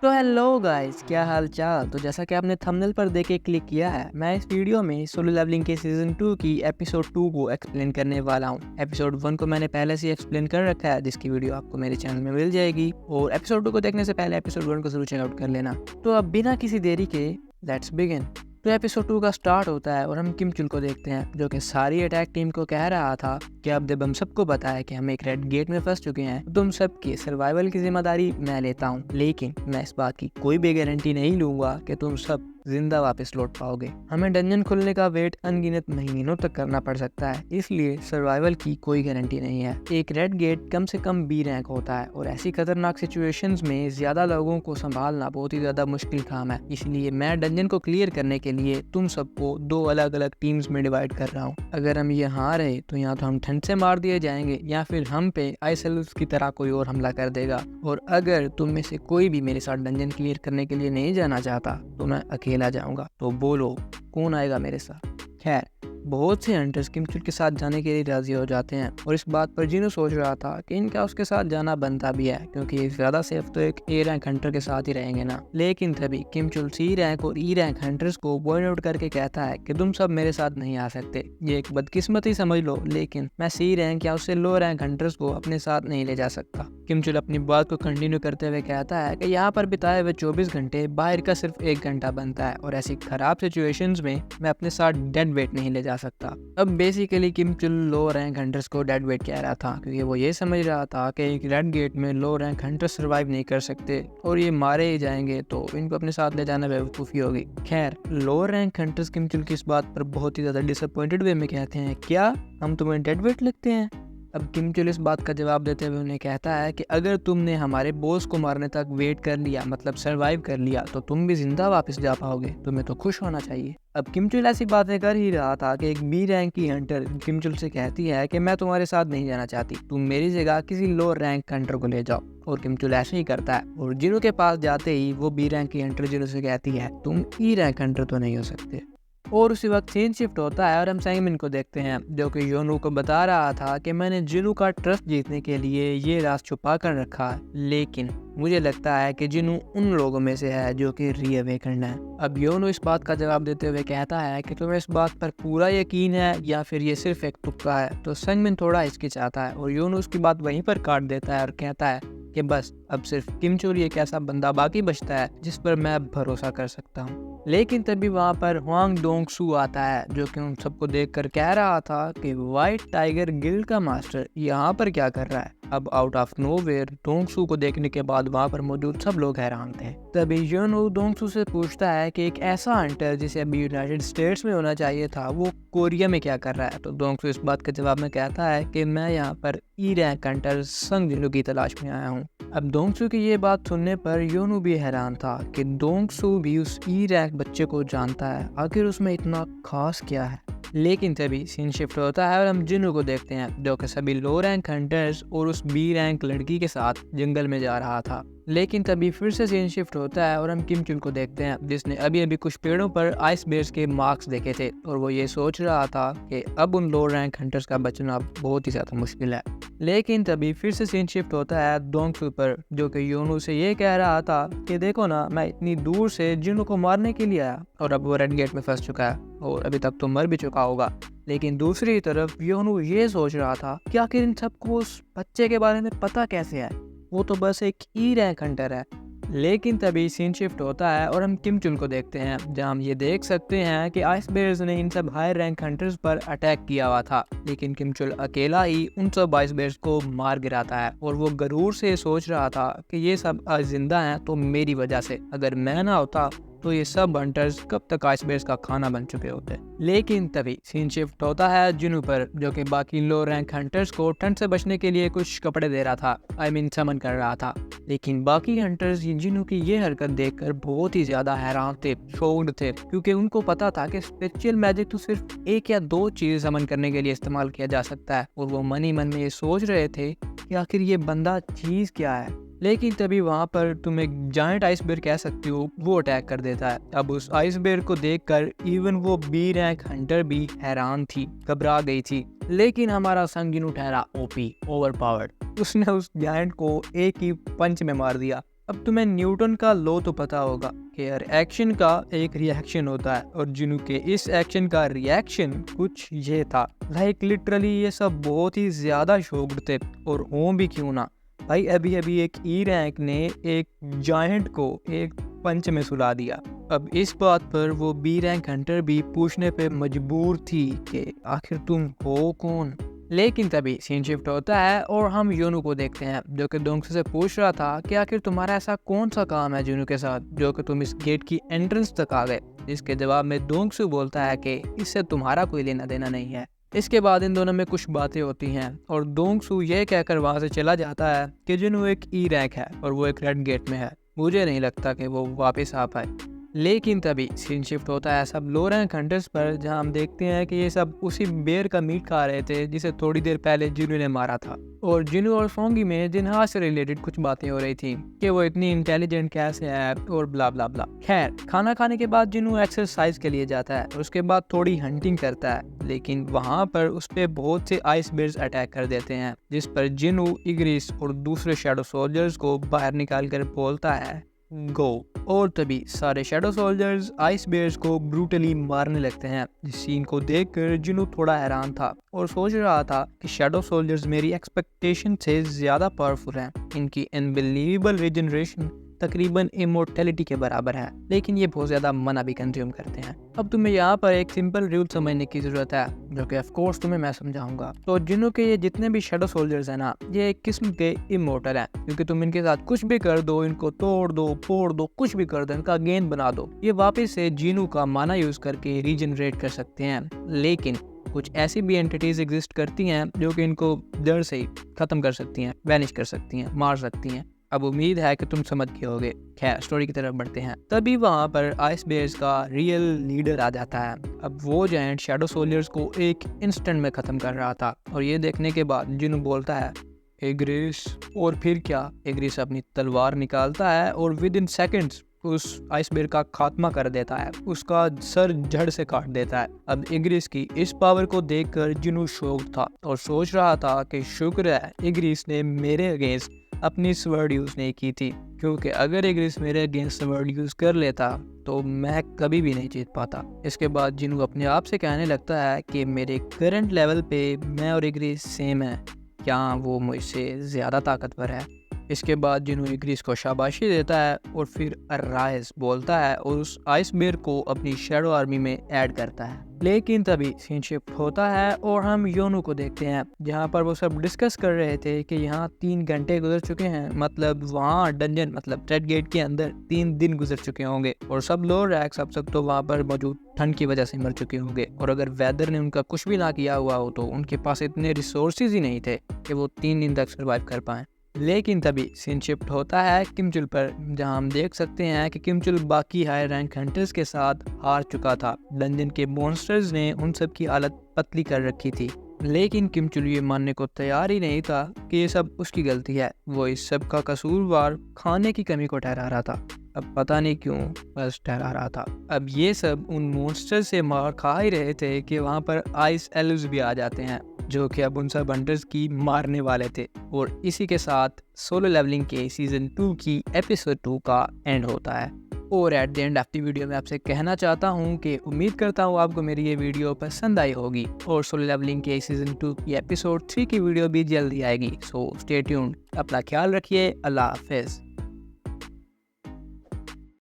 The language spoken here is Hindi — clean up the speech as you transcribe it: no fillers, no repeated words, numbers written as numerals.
तो हेलो गाइस, क्या हाल चाल। तो जैसा कि आपने थंबनेल पर देख के क्लिक किया है, मैं इस वीडियो में सोलो लेवलिंग के सीजन 2 की एपिसोड 2 को एक्सप्लेन करने वाला हूं। एपिसोड 1 को मैंने पहले से एक्सप्लेन कर रखा है, जिसकी वीडियो आपको मेरे चैनल में मिल जाएगी, और एपिसोड 2 को देखने से पहले एपिसोड 1 को जरूर चेकआउट कर लेना। तो अब बिना किसी देरी के लेट्स बिगिन। तो एपिसोड 2 का स्टार्ट होता है और हम किम चुल को देखते हैं, जो कि सारी अटैक टीम को कह रहा था कि अब जब हम सबको पता है कि हम एक रेड गेट में फंस चुके हैं, तुम सबकी सर्वाइवल की जिम्मेदारी मैं लेता हूँ, लेकिन मैं इस बात की कोई भी गारंटी नहीं लूंगा कि तुम सब जिंदा वापस लौट पाओगे। हमें डंजन खुलने का वेट अनगिनत महीनों तक करना पड़ सकता है, इसलिए सर्वाइवल की कोई गारंटी नहीं है। एक रेड गेट कम से कम बी रैंक होता है, और ऐसी खतरनाक सिचुएशंस में ज्यादा लोगों को संभालना बहुत ही ज्यादा मुश्किल काम है। इसलिए मैं डंजन को क्लियर करने के लिए तुम सबको दो अलग अलग टीम्स में डिवाइड कर रहा हूँ। अगर हम ये हार रहे तो या तो हम ठंड से मार दिए जाएंगे, या फिर हम पे आइसल्स की तरह कोई और हमला कर देगा। और अगर तुम में से कोई भी मेरे साथ डंजन क्लियर करने के लिए नहीं जाना चाहता तो मैं अकेला जाऊंगा। तो बोलो कौन आएगा मेरे साथ। खैर, बहुत से हंटर्स किम चुल के साथ जाने के लिए राजी हो जाते हैं, और इस बात पर जिनो सोच रहा था कि इनका उसके साथ जाना बनता भी है, क्योंकि ये ज्यादा सेफ तो एक ए रैंक हंटर के साथ ही रहेंगे ना। लेकिन तभी किम चुल सी रैंक और ई रैंक हंटर्स को पॉइंट आउट करके कहता है कि तुम सब मेरे साथ नहीं आ सकते। ये एक बदकिस्मती समझ लो, लेकिन मैं सी रैंक या उससे लो रैंक हंटर्स को अपने साथ नहीं ले जा सकता। किम चुल अपनी बात को कंटिन्यू करते हुए कहता है कि यहाँ पर बिताए हुए 24 घंटे बाहर का सिर्फ 1 घंटा बनता है, और ऐसी खराब सिचुएशंस में मैं अपने साथ डेड वेट नहीं ले जा सकता। अब बेसिकली किम चुल लो रैंक हंटर्स को डेड वेट कह रहा था, क्योंकि वो ये समझ रहा था कि एक रेड गेट में लो रैंक हंटर सर्वाइव नहीं कर सकते और ये मारे ही जाएंगे, तो इनको अपने साथ ले जाना बेवकूफ़ी होगी। खैर, लो रैंक हंटर्स किम चुल की इस बात पर बहुत ही ज़्यादा डिसअपॉइंटेड वे में कहते हैं, क्या हम तुम्हें डेड वेट लगते हैं। अब किम चुल इस बात का जवाब देते हुए उन्हें कहता है कि अगर तुमने हमारे बॉस को मारने तक वेट कर लिया, मतलब सरवाइव कर लिया, तो तुम भी जिंदा वापस जा पाओगे। तुम्हें तो खुश होना चाहिए। अब किम चुल ऐसी बातें कर ही रहा था कि एक बी रैंक की हंटर किम चुल से कहती है कि मैं तुम्हारे साथ नहीं जाना चाहती, तुम मेरी जगह किसी लो रैंक हंटर को ले जाओ। और किम चुल ऐसे ही करता है, और जिनो के पास जाते ही वो बी रैंक की हंटर जिनो से कहती है तुम ई रैंक हंटर तो नहीं हो सकते। और उसी वक्त सीन शिफ्ट होता है और हम सैंगमिन को देखते हैं, जो कि योनू को बता रहा था कि मैंने जिनू का ट्रस्ट जीतने के लिए ये राज छुपा कर रखा है, लेकिन मुझे लगता है कि जिनू उन लोगों में से है जो कि रीअवेकन्ड है। अब योनू इस बात का जवाब देते हुए कहता है कि तुम्हें इस बात पर पूरा यकीन है या फिर ये सिर्फ एक तुक्का है। तो सैंगमिन थोड़ा हिचकिचाता है, और योनू उसकी बात वहीं पर काट देता है और कहता है कि बस अब सिर्फ किम चुल एक ऐसा बंदा बाकी बचता है जिस पर मैं भरोसा कर सकता हूँ। लेकिन तभी वहाँ पर हुआंग डोंग सू आता है, जो कि उन सबको देखकर कह रहा था कि व्हाइट टाइगर गिल्ड का मास्टर यहाँ पर क्या कर रहा है। अब आउट ऑफ नोवेयर डोंग सू को देखने के बाद वहाँ पर मौजूद सब लोग हैरान थे। तभी योनू डोंग सू से पूछता है कि एक ऐसा हंटर जिसे अभी यूनाइटेड स्टेट्स में होना चाहिए था, वो कोरिया में क्या कर रहा है। तो डोंग सू इस बात के जवाब में कहता है कि मैं यहाँ पर ई रैंक हंटर संग जिनु की तलाश में आया हूँ। अब डोंगसू की ये बात सुनने पर योनू भी हैरान था कि डोंगसू भी उस ई रैंक बच्चे को जानता है, आखिर उसमें इतना खास क्या है। लेकिन तभी सीन शिफ्ट होता है और हम जिनु को देखते हैं, जो कि सभी लो रैंक हंटर्स और उस बी रैंक लड़की के साथ जंगल में जा रहा था। लेकिन तभी फिर से सीन शिफ्ट होता है और हम किम चुल को देखते हैं, जिसने अभी अभी कुछ पेड़ों पर आइस बेयर्स के मार्क्स देखे थे, और वो ये सोच रहा था कि अब उन लो रैंक हंटर्स का बचना बहुत ही ज्यादा मुश्किल है। लेकिन तभी फिर से सीन शिफ्ट होता है डोंगसू पर, जो कि योनू से ये कह रहा था कि देखो ना, मैं इतनी दूर से जिन्हों को मारने के लिए आया, और अब वो रेड गेट में फंस चुका है और अभी तक तो मर भी चुका होगा। लेकिन दूसरी तरफ योनू ये सोच रहा था कि आखिर इन सबको उस बच्चे के बारे में पता कैसे है, वो तो बस एक ई रैंक हंटर है। लेकिन तभी सीन शिफ्ट होता है और हम किम चुल को देखते हैं, जहां हम ये देख सकते हैं कि आइस बेयर्स ने इन सब हाई रैंक हंटर्स पर अटैक किया हुआ था, लेकिन किम चुल अकेला ही उन सब आइस बेयर्स को मार गिराता है। और वो गरूर से सोच रहा था कि ये सब आज जिंदा हैं तो मेरी वजह से, अगर मैं ना होता तो ये सब हंटर्स कब तक आइस बेयर्स का खाना बन चुके होते। लेकिन तभी सीन शिफ्ट होता है जिनु पर, जो कि बाकी लो रैंक हंटर्स को ठंड से बचने के लिए कुछ कपड़े दे रहा था, समन कर रहा था। लेकिन बाकी हंटर्स जिनु की ये हरकत देखकर बहुत ही ज्यादा हैरान थे, शॉक्ड थे, क्योंकि उनको पता था कि स्पिरिचुअल मैजिक तो सिर्फ एक या दो चीज समन करने के लिए इस्तेमाल किया जा सकता है, और वो मन ही मन में ये सोच रहे थे कि आखिर ये बंदा चीज क्या है। लेकिन तभी वहाँ पर तुम एक जायंट आइस बेयर कह सकती हो, वो अटैक कर देता है। अब उस आइस बेयर को देखकर इवन वो बी रैंक हंटर भी हैरान थी, घबरा गई थी। लेकिन हमारा संगिनु ठहरा ओपी, ओवर पावर्ड, उसने उस जायंट को एक ही पंच में मार दिया। अब तुम्हें न्यूटन का लॉ तो पता होगा कि हर एक्शन का एक रिएक्शन होता है और जिन्हों के इस एक्शन का रिएक्शन कुछ ये था। लाइक लिटरली ये सब बहुत ही ज्यादा शॉक्ड थे, और हो भी क्यों ना भाई, अभी अभी एक ई रैंक ने एक जायंट को एक पंच में सुला दिया। अब इस बात पर वो बी रैंक हंटर भी पूछने पे मजबूर थी कि आखिर तुम हो कौन। लेकिन तभी सीन शिफ्ट होता है और हम यूनू को देखते हैं, जो कि दोंगसू से पूछ रहा था कि आखिर तुम्हारा ऐसा कौन सा काम है यूनू के साथ जो कि तुम इस गेट की एंट्रेंस तक आ गए। जिसके जवाब में दोंगसू बोलता है कि इससे तुम्हारा कोई लेना देना नहीं है। इसके बाद इन दोनों में कुछ बातें होती हैं और दोंगसू ये कहकर वहां से चला जाता है कि जिन्हू एक ई रैंक है और वो एक रेड गेट में है, मुझे नहीं लगता कि वो वापस आ पाए। लेकिन तभी सीन शिफ्ट होता है सब लो रैंक हंटर्स पर, जहां हम देखते हैं कि ये सब उसी बेर का मीट खा रहे थे जिसे थोड़ी देर पहले जिन्नू ने मारा था। और जिन्नू और सोंगी में जिन्हा से रिलेटेड कुछ बातें हो रही थी कि वो इतनी इंटेलिजेंट कैसे है और ब्ला ब्ला ब्ला। खैर, खाना खाने के बाद जिन्नू एक्सरसाइज के लिए जाता है और उसके बाद थोड़ी हंटिंग करता है, लेकिन वहां पर उस पे बहुत से आइस बेयर्स अटैक कर देते हैं, जिस पर जिन्नू इग्रिस और दूसरे शैडो सोल्जर्स को बाहर निकाल कर बोलता है गो। और तभी सारे शैडो सोल्जर्स आइस बेयर्स को ब्रूटली मारने लगते हैं। इस सीन को देखकर जिन्नू थोड़ा हैरान था और सोच रहा था कि शैडो सोल्जर्स मेरी एक्सपेक्टेशन से ज्यादा पावरफुल हैं। इनकी अनबिलीवेबल रीजनरेशन तकरीबन इमोर्टैलिटी के बराबर है, लेकिन ये बहुत ज्यादा मना भी कंज्यूम करते हैं। अब तुम्हें यहाँ पर एक सिंपल रूल समझने की जरूरत है, जो कि ऑफ कोर्स तुम्हें मैं समझाऊंगा। तो जिन्हों के ये जितने भी शैडो सोल्जर्स हैं ना, ये एक किस्म के इमोर्टल हैं, क्योंकि तुम इनके साथ कुछ भी कर दो, इनको तोड़ दो, फोड़ दो, कुछ भी कर दो, इनका गेन बना दो, ये वापस से जीनू का माना यूज करके रीजनरेट कर सकते हैं। लेकिन कुछ ऐसी भी एंटिटीज एग्जिस्ट करती हैं जो कि इनको जड़ से ही खत्म कर सकती हैं, वैनिश कर सकती हैं, मार सकती हैं। अब उम्मीद है कि तुम समझ गए होगे। खैर, स्टोरी की तरफ बढ़ते हैं। तभी वहां पर आइस बेयर्स का रियल लीडर आ जाता है। अब वो जायंट शैडो सोल्जर्स को एक इंस्टेंट में खत्म कर रहा था, और ये देखने के बाद जिन्नू बोलता है एग्रिस। और फिर क्या, एग्रिस अपनी तलवार निकालता है और विद इन सेकेंड्स उस आइस बेयर का खात्मा कर देता है, उसका सर जड़ से काट देता है। अब इग्रिस की इस पावर को देखकर जिन्नू शॉक था और सोच रहा था कि शुक्र है इग्रिस ने मेरे अगेंस्ट अपनी स्वर्ड यूज नहीं की थी, क्योंकि अगर इग्रिस मेरे अगेंस्ट स्वर्ड यूज कर लेता तो मैं कभी भी नहीं जीत पाता। इसके बाद जिन्नू अपने आप से कहने लगता है कि मेरे करंट लेवल पे मैं और इग्रिस सेम है, क्या वो मुझसे ज्यादा ताकतवर है। इसके बाद जिन्नू इग्रिस को शाबाशी देता है और फिर अराइज बोलता है और उस आइस बेयर को अपनी शैडो आर्मी में ऐड करता है। लेकिन तभी सीन शिफ्ट होता है और हम योनू को देखते हैं, जहाँ पर वो सब डिस्कस कर रहे थे कि यहाँ 3 घंटे गुजर चुके हैं, मतलब वहाँ डंजन मतलब रेड गेट के अंदर 3 दिन गुजर चुके होंगे, और सब लोअर रैंक्स अब तक तो वहाँ पर मौजूद ठंड की वजह से मर चुके होंगे, और अगर वेदर ने उनका कुछ भी ना किया हुआ हो तो उनके पास इतने रिसोर्सेज ही नहीं थे कि वो 3 दिन तक सर्वाइव कर पाएं। लेकिन तभी सीन शिफ्ट होता है किमचुल पर, जहां हम देख सकते हैं कि किमचुल बाकी हाई रैंक हंटर्स के साथ हार चुका था। डंजन के मॉन्स्टर्स ने उन सब की हालत पतली कर रखी थी, लेकिन किमचुल ये मानने को तैयार ही नहीं था कि ये सब उसकी गलती है। वो इस सब का कसूरवार खाने की कमी को ठहरा रहा था। अब पता नहीं क्यों, बस ठहरा रहा था। अब ये सब उन मॉन्स्टर से मार खा ही रहे थे कि वहाँ पर आइस एल्व्स भी आ जाते हैं, जो कि अब उन सब हंटर्स की मारने वाले थे। और इसी के साथ सोलो लेवलिंग के सीजन 2 की एपिसोड 2 का एंड होता है। और at the end of the video में आपसे कहना चाहता हूँ कि उम्मीद करता हूँ आपको मेरी ये वीडियो पसंद आई होगी, और सोलो लेवलिंग के सीजन 2 की एपिसोड 3 की वीडियो भी जल्दी आएगी। सो स्टे ट्यून्ड, अपना ख्याल रखिए। अल्लाह हाफिज़।